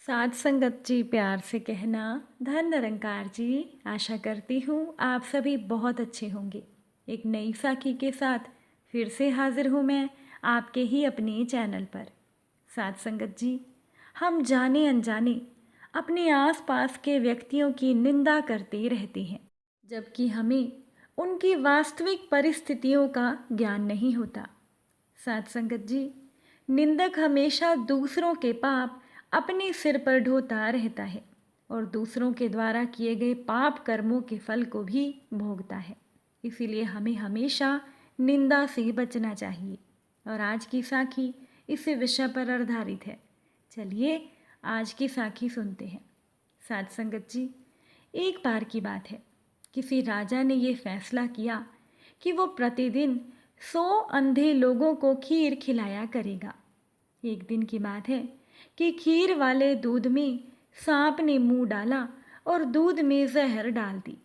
साथ संगत जी प्यार से कहना। धन निरंकार जी, आशा करती हूँ आप सभी बहुत अच्छे होंगे। एक नई साखी के साथ फिर से हाजिर हूँ मैं आपके ही अपने चैनल पर। साथ संगत जी, हम जाने अनजाने अपने आसपास के व्यक्तियों की निंदा करते रहते हैं, जबकि हमें उनकी वास्तविक परिस्थितियों का ज्ञान नहीं होता। साथ संगत जी, निंदक हमेशा दूसरों के पाप अपने सिर पर ढोता रहता है और दूसरों के द्वारा किए गए पाप कर्मों के फल को भी भोगता है। इसीलिए हमें हमेशा निंदा से बचना चाहिए। और आज की साखी इसी विषय पर आधारित है। चलिए आज की साखी सुनते हैं। साथ संगत जी, एक बार की बात है, किसी राजा ने ये फैसला किया कि वो प्रतिदिन 100 अंधे लोगों को खीर खिलाया करेगा। एक दिन की बात है कि खीर वाले दूध में सांप ने मुंह डाला और दूध में जहर डाल दी।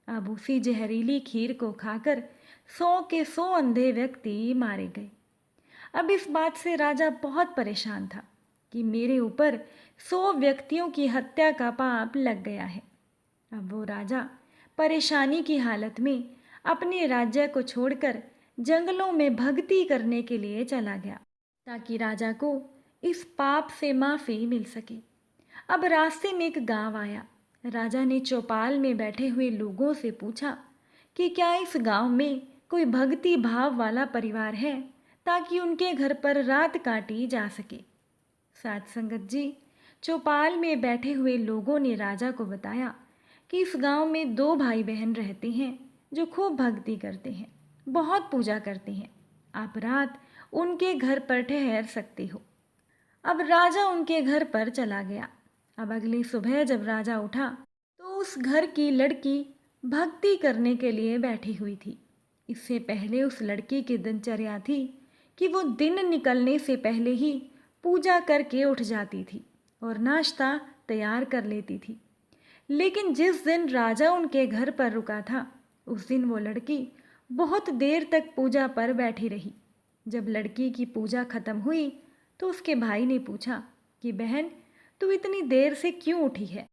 अब उसी जहरीली खीर को खाकर 100 के 100 अंधे व्यक्ति मारे गए। अब इस बात से राजा बहुत परेशान था कि मेरे ऊपर 100 व्यक्तियों की हत्या का पाप लग गया है। अब वो राजा परेशानी की हालत में अपने राज्य को छोड़कर जंगलों में भक्ति करने के लिए चला गया, ताकि राजा को इस पाप से माफ़ी मिल सके। अब रास्ते में एक गांव आया। राजा ने चौपाल में बैठे हुए लोगों से पूछा कि क्या इस गांव में कोई भक्ति भाव वाला परिवार है, ताकि उनके घर पर रात काटी जा सके। साथ संगत जी, चौपाल में बैठे हुए लोगों ने राजा को बताया कि इस गांव में 2 भाई बहन रहते हैं जो खूब भक्ति करते हैं, बहुत पूजा करते हैं। आप रात उनके घर पर ठहर सकते हो। अब राजा उनके घर पर चला गया। अब अगली सुबह जब राजा उठा तो उस घर की लड़की भक्ति करने के लिए बैठी हुई थी। इससे पहले उस लड़की की दिनचर्या थी कि वो दिन निकलने से पहले ही पूजा करके उठ जाती थी और नाश्ता तैयार कर लेती थी। लेकिन जिस दिन राजा उनके घर पर रुका था, उस दिन वो लड़की बहुत देर तक पूजा पर बैठी रही। जब लड़की की पूजा खत्म हुई तो उसके भाई ने पूछा कि बहन, तू इतनी देर से क्यों उठी है?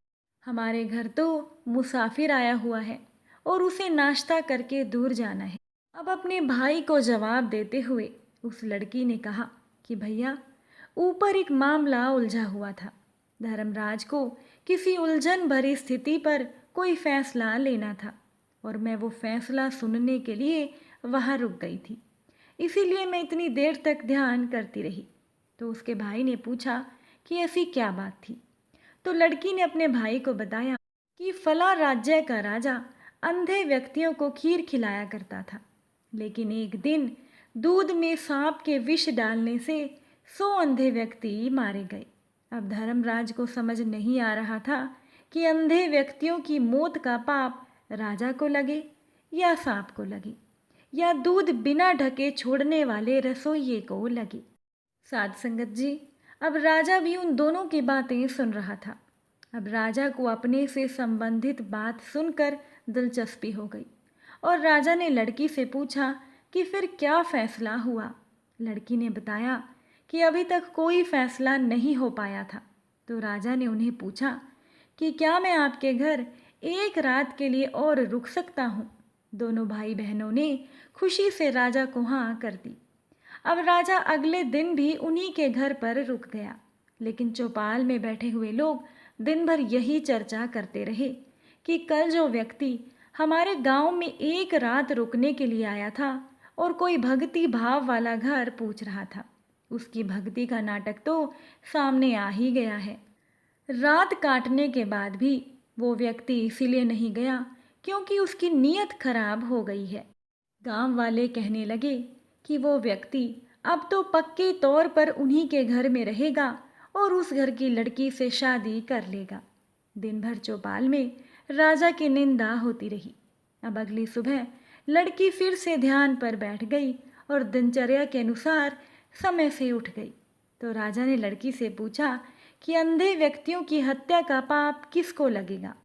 हमारे घर तो मुसाफिर आया हुआ है और उसे नाश्ता करके दूर जाना है। अब अपने भाई को जवाब देते हुए उस लड़की ने कहा कि भैया, ऊपर एक मामला उलझा हुआ था। धर्मराज को किसी उलझन भरी स्थिति पर कोई फैसला लेना था और मैं वो फैसला सुनने के लिए वहाँ रुक गई थी। इसीलिए मैं इतनी देर तक ध्यान करती रही। तो उसके भाई ने पूछा कि ऐसी क्या बात थी? तो लड़की ने अपने भाई को बताया कि फला राज्य का राजा अंधे व्यक्तियों को खीर खिलाया करता था, लेकिन एक दिन दूध में सांप के विष डालने से 100 अंधे व्यक्ति मारे गए। अब धर्मराज को समझ नहीं आ रहा था कि अंधे व्यक्तियों की मौत का पाप राजा को लगे या सांप को लगे, या दूध बिना ढके छोड़ने वाले रसोइये को लगे। साध संगत जी, अब राजा भी उन दोनों की बातें सुन रहा था। अब राजा को अपने से संबंधित बात सुनकर दिलचस्पी हो गई और राजा ने लड़की से पूछा कि फिर क्या फैसला हुआ। लड़की ने बताया कि अभी तक कोई फैसला नहीं हो पाया था। तो राजा ने उन्हें पूछा कि क्या मैं आपके घर एक रात के लिए और रुक सकता हूँ? दोनों भाई बहनों ने खुशी से राजा को हाँ कर दी। अब राजा अगले दिन भी उन्हीं के घर पर रुक गया, लेकिन चौपाल में बैठे हुए लोग दिन भर यही चर्चा करते रहे कि कल जो व्यक्ति हमारे गांव में एक रात रुकने के लिए आया था और कोई भक्ति भाव वाला घर पूछ रहा था, उसकी भक्ति का नाटक तो सामने आ ही गया है। रात काटने के बाद भी वो व्यक्ति इसीलिए नहीं गया क्योंकि उसकी नीयत खराब हो गई है। गांव वाले कहने लगे कि वो व्यक्ति अब तो पक्के तौर पर उन्हीं के घर में रहेगा और उस घर की लड़की से शादी कर लेगा। दिन भर चौपाल में राजा की निंदा होती रही। अब अगली सुबह लड़की फिर से ध्यान पर बैठ गई और दिनचर्या के अनुसार समय से उठ गई। तो राजा ने लड़की से पूछा कि अंधे व्यक्तियों की हत्या का पाप किसको लगेगा?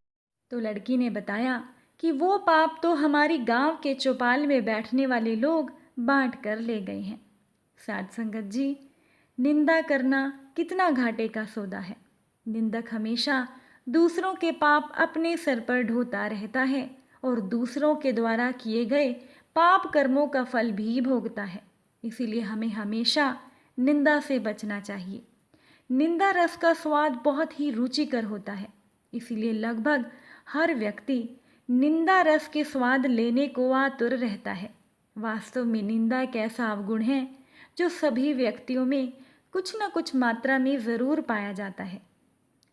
तो लड़की ने बताया कि वो पाप तो हमारी गांव के चौपाल में बैठने वाले लोग बांट कर ले गए हैं। साध संगत जी, निंदा करना कितना घाटे का सौदा है। निंदक हमेशा दूसरों के पाप अपने सर पर ढोता रहता है और दूसरों के द्वारा किए गए पाप कर्मों का फल भी भोगता है। इसीलिए हमें हमेशा निंदा से बचना चाहिए। निंदा रस का स्वाद बहुत ही रुचिकर होता है, इसीलिए लगभग हर व्यक्ति निंदा रस के स्वाद लेने को आतुर रहता है। वास्तव में निंदा एक ऐसा अवगुण है जो सभी व्यक्तियों में कुछ न कुछ मात्रा में ज़रूर पाया जाता है।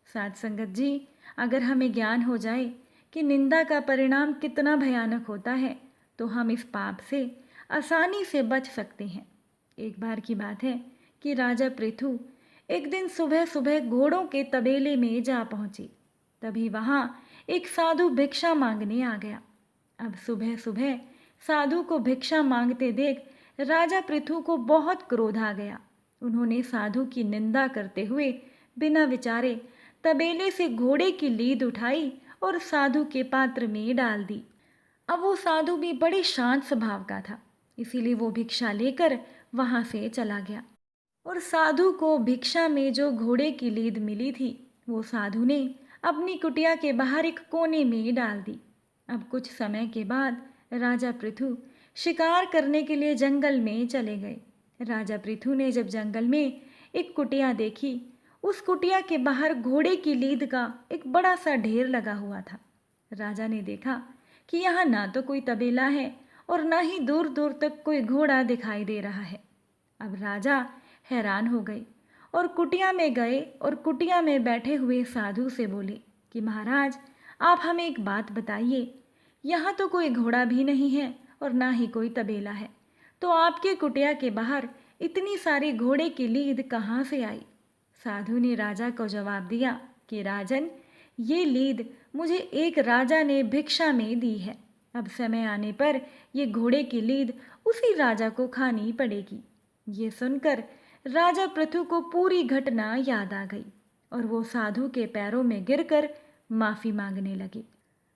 साथ संगत जी, अगर हमें ज्ञान हो जाए कि निंदा का परिणाम कितना भयानक होता है तो हम इस पाप से आसानी से बच सकते हैं। एक बार की बात है कि राजा पृथु एक दिन सुबह सुबह घोड़ों के तबेले में जा पहुंची। तभी वहां एक साधु भिक्षा मांगने आ गया। अब सुबह सुबह साधु को भिक्षा मांगते देख राजा पृथु को बहुत क्रोध आ गया। उन्होंने साधु की निंदा करते हुए बिना विचारे तबेले से घोड़े की लीद उठाई और साधु के पात्र में डाल दी। अब वो साधु भी बड़े शांत स्वभाव का था, इसीलिए वो भिक्षा लेकर वहां से चला गया। और साधु को भिक्षा में जो घोड़े की लीद मिली थी वो साधु ने अपनी कुटिया के बाहर एक कोने में डाल दी। अब कुछ समय के बाद राजा पृथु शिकार करने के लिए जंगल में चले गए। राजा पृथु ने जब जंगल में एक कुटिया देखी, उस कुटिया के बाहर घोड़े की लीद का एक बड़ा सा ढेर लगा हुआ था। राजा ने देखा कि यहाँ ना तो कोई तबेला है और ना ही दूर दूर तक कोई घोड़ा दिखाई दे रहा है। अब राजा हैरान हो गए और कुटिया में गए और कुटिया में बैठे हुए साधु से बोले कि महाराज, आप हमें एक बात बताइए, यहाँ तो कोई घोड़ा भी नहीं है और ना ही कोई तबेला है, तो आपके कुटिया के बाहर इतनी सारी घोड़े की लीद कहाँ से आई? साधु ने राजा को जवाब दिया कि राजन, ये लीद मुझे एक राजा ने भिक्षा में दी है। अब समय आने पर ये घोड़े की लीद उसी राजा को खानी पड़ेगी। ये सुनकर राजा पृथु को पूरी घटना याद आ गई और वो साधु के पैरों में गिरकर माफ़ी मांगने लगे।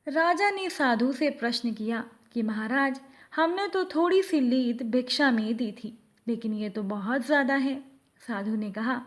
राजा ने साधु से प्रश्न किया कि महाराज, हमने तो थोड़ी सी लीद भिक्षा में दी थी, लेकिन ये तो बहुत ज़्यादा है। साधु ने कहा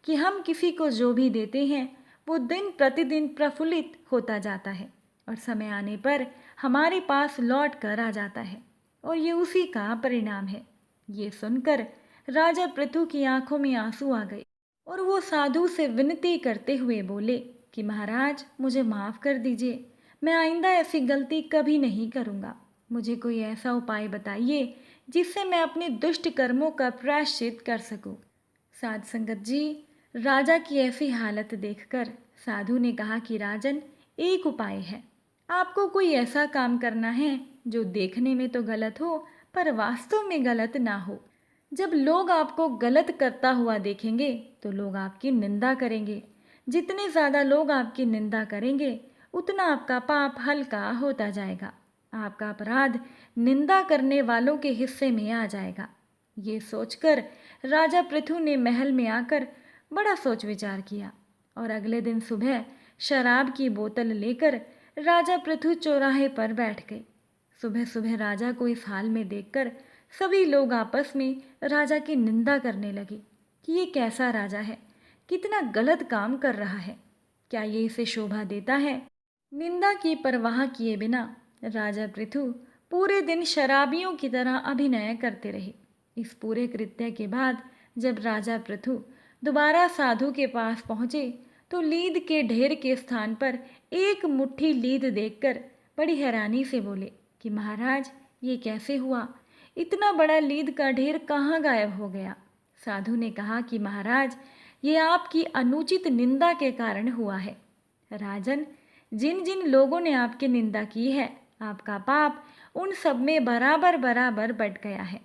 कि हम किसी को जो भी देते हैं वो दिन प्रतिदिन प्रफुल्लित होता जाता है और समय आने पर हमारे पास लौट कर आ जाता है और ये उसी का परिणाम है। ये सुनकर राजा पृथु की आंखों में आंसू आ गए और वो साधु से विनती करते हुए बोले कि महाराज, मुझे माफ़ कर दीजिए, मैं आइंदा ऐसी गलती कभी नहीं करूँगा। मुझे कोई ऐसा उपाय बताइए जिससे मैं अपने दुष्ट कर्मों का प्रायश्चित कर सकूं। साध संगत जी, राजा की ऐसी हालत देखकर साधु ने कहा कि राजन, एक उपाय है। आपको कोई ऐसा काम करना है जो देखने में तो गलत हो पर वास्तव में गलत ना हो। जब लोग आपको गलत करता हुआ देखेंगे तो लोग आपकी निंदा करेंगे। जितने ज़्यादा लोग आपकी निंदा करेंगे उतना आपका पाप हल्का होता जाएगा। आपका अपराध निंदा करने वालों के हिस्से में आ जाएगा। ये सोचकर राजा पृथु ने महल में आकर बड़ा सोच विचार किया और अगले दिन सुबह शराब की बोतल लेकर राजा पृथु चौराहे पर बैठ गए। सुबह सुबह राजा को इस हाल में देखकर सभी लोग आपस में राजा की निंदा करने लगे कि ये कैसा राजा है, कितना गलत काम कर रहा है, क्या ये इसे शोभा देता है? निंदा की परवाह किए बिना राजा पृथु पूरे दिन शराबियों की तरह अभिनय करते रहे। इस पूरे कृत्य के बाद जब राजा पृथु दोबारा साधु के पास पहुँचे तो लीद के ढेर के स्थान पर एक मुट्ठी लीद देखकर बड़ी हैरानी से बोले कि महाराज, ये कैसे हुआ? इतना बड़ा लीद का ढेर कहाँ गायब हो गया? साधु ने कहा कि महाराज, ये आपकी अनुचित निंदा के कारण हुआ है। राजन, जिन जिन लोगों ने आपकी निंदा की है, आपका पाप उन सब में बराबर बराबर बट गया है।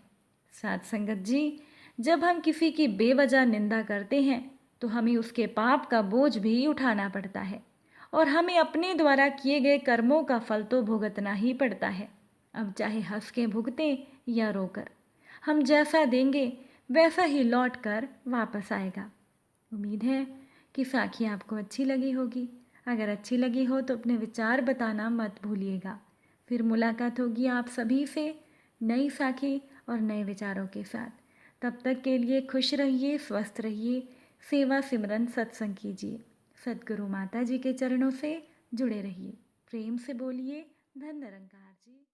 साध संगत जी, जब हम किसी की बेवजह निंदा करते हैं तो हमें उसके पाप का बोझ भी उठाना पड़ता है और हमें अपने द्वारा किए गए कर्मों का फल तो भुगतना ही पड़ता है। अब चाहे हंस के भुगतें या रोकर, हम जैसा देंगे वैसा ही लौट कर वापस आएगा। उम्मीद है कि साखी आपको अच्छी लगी होगी। अगर अच्छी लगी हो तो अपने विचार बताना मत भूलिएगा। फिर मुलाकात होगी आप सभी से नई साखी और नए विचारों के साथ। तब तक के लिए खुश रहिए, स्वस्थ रहिए, सेवा सिमरन सत्संग कीजिए। सद्गुरु माता जी के चरणों से जुड़े रहिए। प्रेम से बोलिए धन निरंकार जी।